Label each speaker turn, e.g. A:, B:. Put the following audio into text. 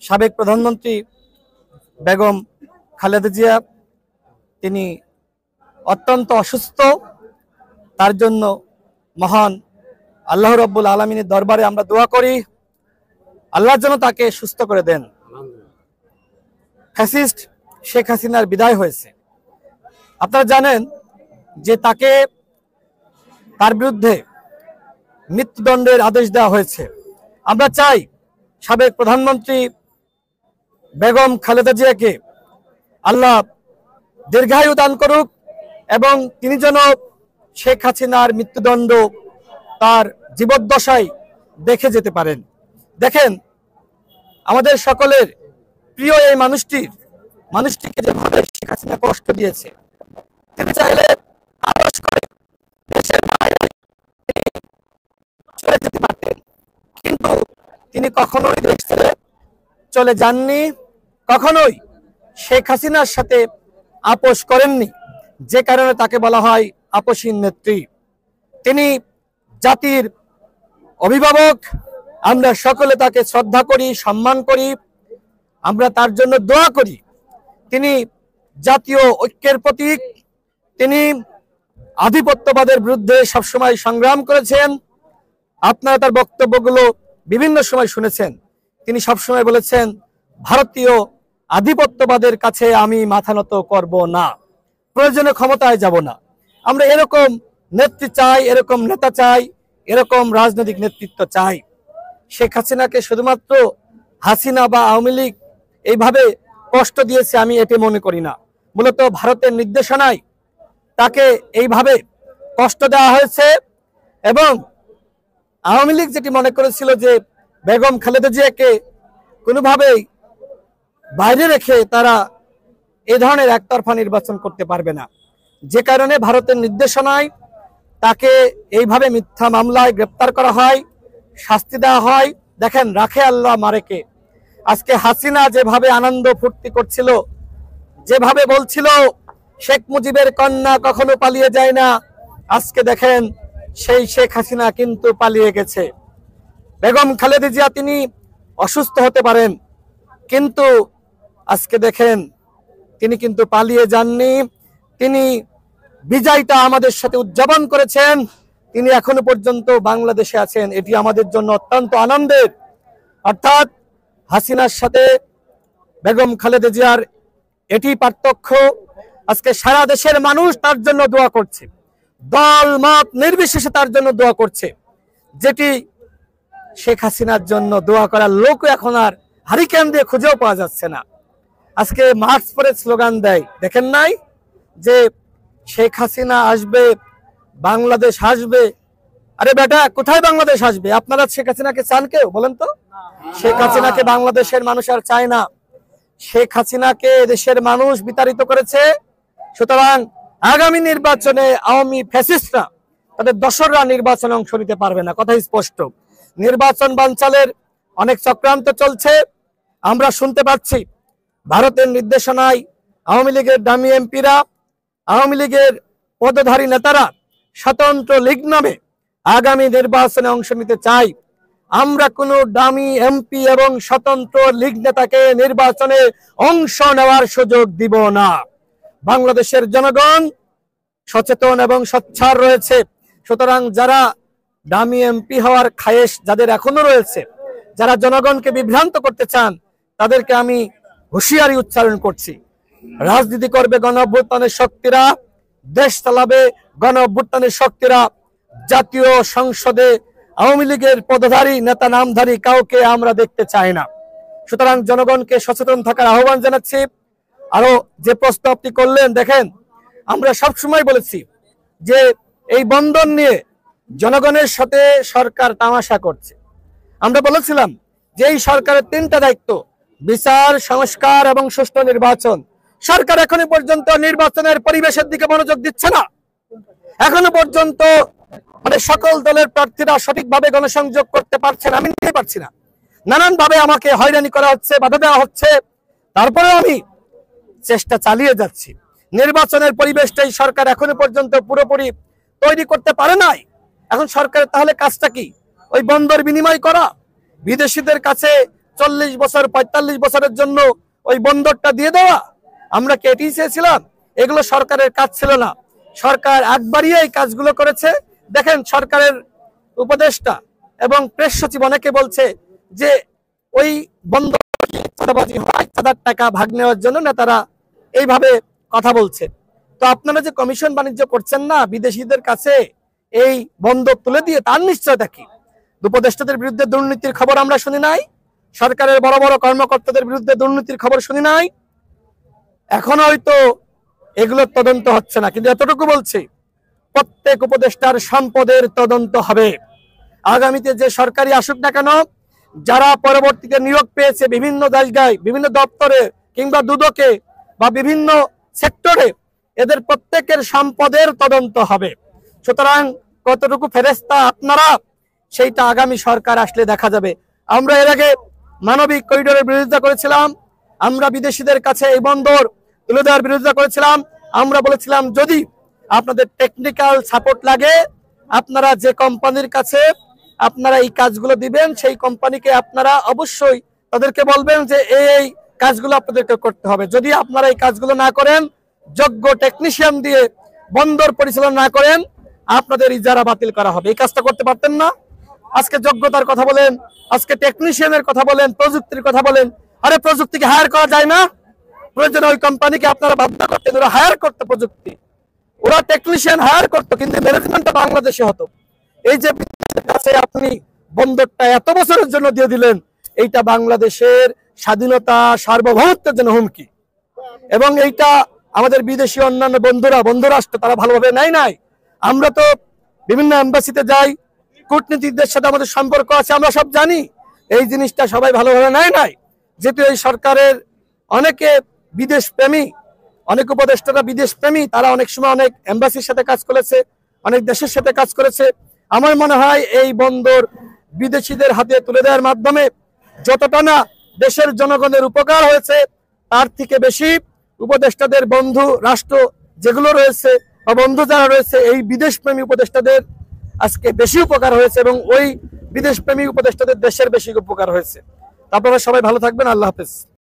A: সাবেক প্রধানমন্ত্রী বেগম খালেদা জিয়া তিনি অত্যন্ত অসুস্থ। তার জন্য মহান আল্লাহ রাব্বুল আলামিনের দরবারে আমরা দোয়া করি, আল্লাহ যেন তাকে সুস্থ করে দেন। ফ্যাসিস্ট শেখ হাসিনার বিদায় হয়েছে। আপনারা জানেন যে তার বিরুদ্ধে মৃত্যুদণ্ডের আদেশ দেওয়া হয়েছে। আমরা চাই সাবেক প্রধানমন্ত্রী বেগম খালেদা জিয়াকে আল্লাহ দীর্ঘায়ু দান করুক এবং তিনি যেন শেখ হাসিনার মৃত্যুদণ্ড তার জীবদ্দশায় দেখে যেতে পারেন। দেখেন, আমাদের সকলের প্রিয় এই মানুষটিকে যেভাবে শেখ হাসিনা কষ্ট দিয়েছে, তিনি চাইলে আদেশ করে দেশের বাইরে চলে যেতে পারতেন, কিন্তু তিনি কখনোই দেশ ছেড়ে চলে যাননি, কখনোই শেখ হাসিনার সাথে আপোষ করেননি, যে কারণে তাকে বলা হয় আপোষহীন নেত্রী। তিনি জাতির অভিভাবক, আমরা সকলে তাকে শ্রদ্ধা করি, সম্মান করি, আমরা তার জন্য দোয়া করি। তিনি জাতীয় ঐক্যের প্রতীক, তিনি আধিপত্যবাদের বিরুদ্ধে সবসময় সংগ্রাম করেছেন। আপনারা তার বক্তব্যগুলো বিভিন্ন সময় শুনেছেন। তিনি সবসময় বলেছেন, ভারতীয় আধিপত্যবাদের কাছে আমি মাথা নত করব না, প্রয়োজনে ক্ষমতায় যাব না। আমরা এরকম নেত্রী চাই, এরকম নেতা চাই, এরকম রাজনৈতিক নেতৃত্ব চাই। শেখ হাসিনাকে শুধুমাত্র হাসিনা বা আওয়ামী লীগ এইভাবে কষ্ট দিয়েছে আমি এটি মনে করি না। মূলত ভারতের নির্দেশনায় তাকে এইভাবে কষ্ট দেওয়া হয়েছে এবং আওয়ামী লীগ যেটি মনে করেছিল যে বেগম খালেদা জিয়াকে কোনোভাবেই বাইরে রেখে তারা এই ধরনের একতরফা নির্বাচন করতে পারবে না, যে কারণে ভারতের নির্দেশনায় তাকে এইভাবে মিথ্যা মামলায় গ্রেপ্তার করা হয়, শাস্তি দেওয়া হয়। দেখেন, রাখে আল্লাহ মারেকে। আজকে হাসিনা যেভাবে আনন্দ ফুর্তি করছিল, যেভাবে বলছিল শেখ মুজিবের কন্যা কখনো পালিয়ে যায় না, আজকে দেখেন সেই শেখ হাসিনা কিন্তু পালিয়ে গেছে। বেগম খালেদা জিয়া তিনি অসুস্থ হতে পারেন, কিন্তু আজকে দেখেন তিনি কিন্তু পালিয়ে যাননি। তিনি বিজয়টা আমাদের সাথে উদযাপন করেছেন। তিনি এখনো পর্যন্ত বাংলাদেশে আছেন, এটি আমাদের জন্য অত্যন্ত আনন্দের। অর্থাৎ হাসিনার সাথে বেগম খালেদা জিয়ার এটি পার্থক্য। আজকে সারা দেশের মানুষ তার জন্য দোয়া করছে, দল মত নির্বিশেষে তার জন্য দোয়া করছে, যেটি শেখ হাসিনার জন্য দোয়া করার লোক এখন আর হারিকেন দিয়ে খুঁজেও পাওয়া যাচ্ছে না। আজকে মার্চ পরে স্লোগান দেয়, দেখেন নাই যে শেখ হাসিনা আসবে, বাংলাদেশ আসবে। আরে বেটা, কোথায় বাংলাদেশ আসবে? আপনারা শেখ হাসিনাকে চান কেউ? বলেন তো। শেখ হাসিনাকে বাংলাদেশের মানুষ আর চায় না। শেখ হাসিনাকে দেশের মানুষ বিতাড়িত করেছে। সুতরাং আগামী নির্বাচনে আওয়ামী ফ্যাসিস্টরা, তাদের দোসররা নির্বাচনে অংশ নিতে পারবে না, কথাই স্পষ্ট। নির্বাচন বানচালের অনেক চক্রান্ত চলছে। আমরা শুনতে পাচ্ছি ভারতের নির্দেশনায় আওয়ামী লীগের দামি এমপিরা, আওয়ামী লীগের পদধারী নেতারা স্বতন্ত্র লীগ নামে আগামী নির্বাচনে অংশ নিতে চাই। আমরা কোনো দামি এমপি এবং স্বতন্ত্র লীগ নেতাকে নির্বাচনে অংশ নেওয়ার সুযোগ দিব না। বাংলাদেশের জনগণ সচেতন এবং সোচ্চার রয়েছে। সুতরাং যারা দামি এমপি হওয়ার খায়েশ যাদের এখনো রয়েছে, যারা জনগণকে বিভ্রান্ত করতে চান, তাদেরকে আমি হুঁশিয়ারি উচ্চারণ করছি। রাজনীতি করবে গণ অভ্যুত্থানের শক্তিরা, দেশ চালাবে গণ অভ্যুত্থানের শক্তিরা। জাতীয় সংসদে আওয়ামী লীগের পদধারী নেতা নামধারী কাউকে আমরা দেখতে চাই না। সুতরাং জনগণকে সচেতন থাকার আহ্বান জানাচ্ছি। আরো যে প্রশ্ন আপনি করলেন, দেখেন, আমরা সবসময় বলেছি যে এই বন্ধন নিয়ে জনগণের সাথে সরকার তামাশা করছে। আমরা বলেছিলাম যে এই সরকারের 3টা দায়িত্ব, বিচার, সংস্কার এবং সুষ্ঠু নির্বাচন। সরকার এখনো পর্যন্ত নির্বাচনের পরিবেশের দিকে মনোযোগ দিচ্ছে না। এখনো পর্যন্ত সকল দলের প্রার্থীরা সঠিকভাবে গণসংযোগ করতে পারছেন, আমি নিতে পারছি না। নানানভাবে আমাকে হয়রানি করা হচ্ছে, বাধা দেওয়া হচ্ছে। তারপরেও আমি চেষ্টা চালিয়ে যাচ্ছি। নির্বাচনের পরিবেশটাই সরকার এখনো পর্যন্ত পুরোপুরি তৈরি করতে পারে নাই। এখন সরকারের তাহলে কাজটা কি? ওই বন্দর বিনিময় করা, বিদেশিদের কাছে 40 বছর 45 বছরের জন্য ওই বন্দরটা দিয়ে দেওয়া? আমরা কি এটি চেয়েছিলাম? এগুলো সরকারের কাজ ছিল না। সরকার একবারই এই কাজগুলো করেছে। দেখেন সরকারের উপদেষ্টা এবং প্রেস সচিব অনেকে বলছে যে ওই বন্দর চাঁদাবাজি হয়, চাঁদার টাকা ভাগ নেওয়ার জন্য নেতারা এইভাবে কথা বলছে। তো আপনারা যে কমিশন বাণিজ্য করছেন না বিদেশিদের কাছে এই বন্দর তুলে দিয়ে, তার নিশ্চয়তা কি? উপদেষ্টাদের বিরুদ্ধে দুর্নীতির খবর আমরা শুনি নাই? সরকারের বড় বড় কর্মকর্তাদের বিরুদ্ধে দুর্নীতির খবর শুনি নাই? এখন হয়তো এগুলোর তদন্ত হচ্ছে না, কিন্তু এতটুকু বলছি, প্রত্যেক উপদেষ্টার সম্পদের তদন্ত হবে। আগামীতে যে সরকারি আসুক না কেন, যারা পরবর্তীতে নিয়োগ পেয়েছে বিভিন্ন জায়গায়, বিভিন্ন দপ্তরে কিংবা দুদকে বা বিভিন্ন সেক্টরে, এদের প্রত্যেকের সম্পদের তদন্ত হবে। সুতরাং কতটুকু ফেরেস্তা আপনারা, সেইটা আগামী সরকার আসলে দেখা যাবে। আমরা এর আগে মানবিক করিডোরের বিরোধিতা করেছিলাম, আমরা বিদেশিদের কাছে এই বন্দর তুলে দেওয়ার বিরোধিতা করেছিলাম। আমরা বলেছিলাম যদি আপনাদের টেকনিক্যাল সাপোর্ট লাগে, আপনারা যে কোম্পানির কাছে আপনারা এই কাজগুলো দিবেন, সেই কোম্পানিকে আপনারা অবশ্যই তাদেরকে বলবেন যে এই কাজগুলো আপনাদেরকে করতে হবে। যদি আপনারা এই কাজগুলো না করেন, যোগ্য টেকনিশিয়ান দিয়ে বন্দর পরিচালনা না করেন, আপনাদের ইজারা বাতিল করা হবে। এই কাজটা করতে পারতেন না? আজকে যোগ্যতার কথা বলেন, আজকে টেকনিশিয়ানের কথা বলেন, প্রযুক্তির কথা বলেন। আরে প্রযুক্তিকে হায়ার করা যায় না? প্রয়োজন ওই কোম্পানিকে আপনারা বাধ্য করতেন, ওরা হায়ার করতো প্রযুক্তি, ওরা টেকনিশিয়ান হায়ার করতো, কিন্তু ম্যানেজমেন্টটা বাংলাদেশে হতো। এই যে কাছে আপনি বন্দরটা এত বছরের জন্য দিয়ে দিলেন, এইটা বাংলাদেশের স্বাধীনতা সার্বভৌমত্বের জন্য হুমকি। এবং এইটা আমাদের বিদেশি অন্যান্য বন্ধুরাষ্ট্র তারা ভালোভাবে নাই। আমরা তো বিভিন্ন এম্বাসিতে যাই, কূটনীতিকদের সাথে আমাদের সম্পর্ক আছে, আমরা সব জানি। এই জিনিসটা সবাই ভালোভাবে নাই। যেহেতু এই সরকারের অনেকে বিদেশ প্রেমী, অনেক উপদেষ্টারা বিদেশ প্রেমী, তারা অনেক সময় অনেক এম্বাসির সাথে কাজ করেছে, অনেক দেশের সাথে কাজ করেছে। আমার মনে হয় এই বন্দর বিদেশিদের হাতে তুলে দেওয়ার মাধ্যমে যতটা না দেশের জনগণের উপকার হয়েছে, তার থেকে বেশি উপদেষ্টাদের বন্ধু রাষ্ট্র যেগুলো রয়েছে বা বন্ধু যারা রয়েছে, এই বিদেশপ্রেমী উপদেষ্টাদের আজকে বেশি উপকার হয়েছে, এবং ওই বিদেশপ্রেমী উপদেষ্টাদের দেশের বেশি উপকার হয়েছে। আপনারা সবাই ভালো থাকবেন। আল্লাহ হাফেজ।